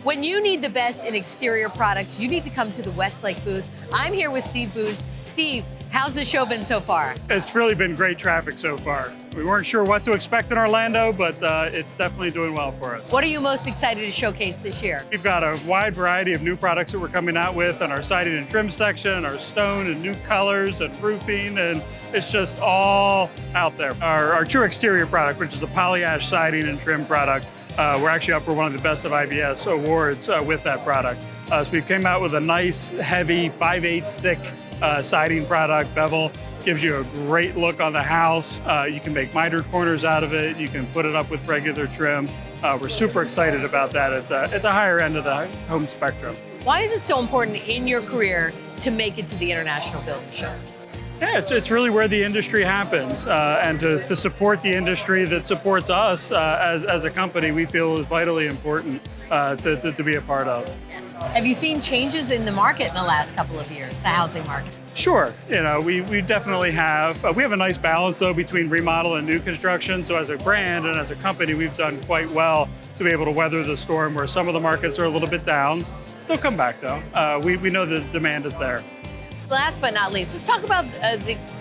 When you need the best in exterior products, you need to come to the Westlake booth. I'm here with Steve Booz. Steve, how's the show been so far? It's really been great traffic so far. We weren't sure what to expect in Orlando, but it's definitely doing well for us. What are you most excited to showcase this year? We've got a wide variety of new products that we're coming out with in our siding and trim section, our stone and new colors and roofing, and it's just all out there. Our true exterior product, which is a poly-ash siding and trim product, we're actually up for one of the Best of IBS awards with that product. So we came out with a nice, heavy, 5/8 thick siding product, bevel. Gives you a great look on the house. You can make mitered corners out of it. You can put it up with regular trim. We're super excited about that at the higher end of the home spectrum. Why is it so important in your career to make it to the International Building Show? Yeah, it's really where the industry happens, and to support the industry that supports us as a company, we feel is vitally important to be a part of. Have you seen changes in the market in the last couple of years, the housing market? Sure, we definitely have. We have a nice balance though between remodel and new construction. So as a brand and as a company, we've done quite well to be able to weather the storm where some of the markets are a little bit down. They'll come back though. We know the demand is there. Last but not least, let's talk about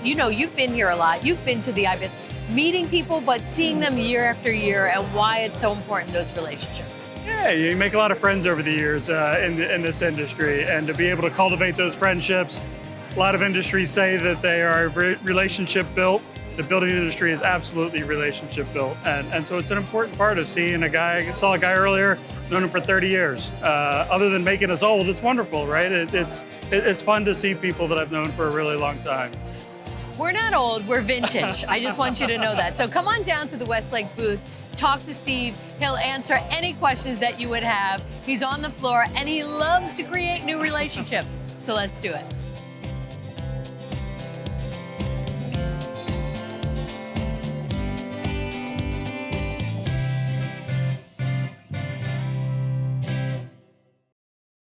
you've been here a lot. You've been to the IBS, meeting people, but seeing them year after year and why it's so important, those relationships. Yeah, you make a lot of friends over the years in this industry, and to be able to cultivate those friendships. A lot of industries say that they are relationship built. The building industry is absolutely relationship built, and so it's an important part of seeing a guy. I saw a guy earlier, known him for 30 years. Other than making us old, it's wonderful, right? It's fun to see people that I've known for a really long time. We're not old, we're vintage. I just want you to know that. So come on down to the Westlake booth, talk to Steve. He'll answer any questions that you would have. He's on the floor and he loves to create new relationships. So let's do it.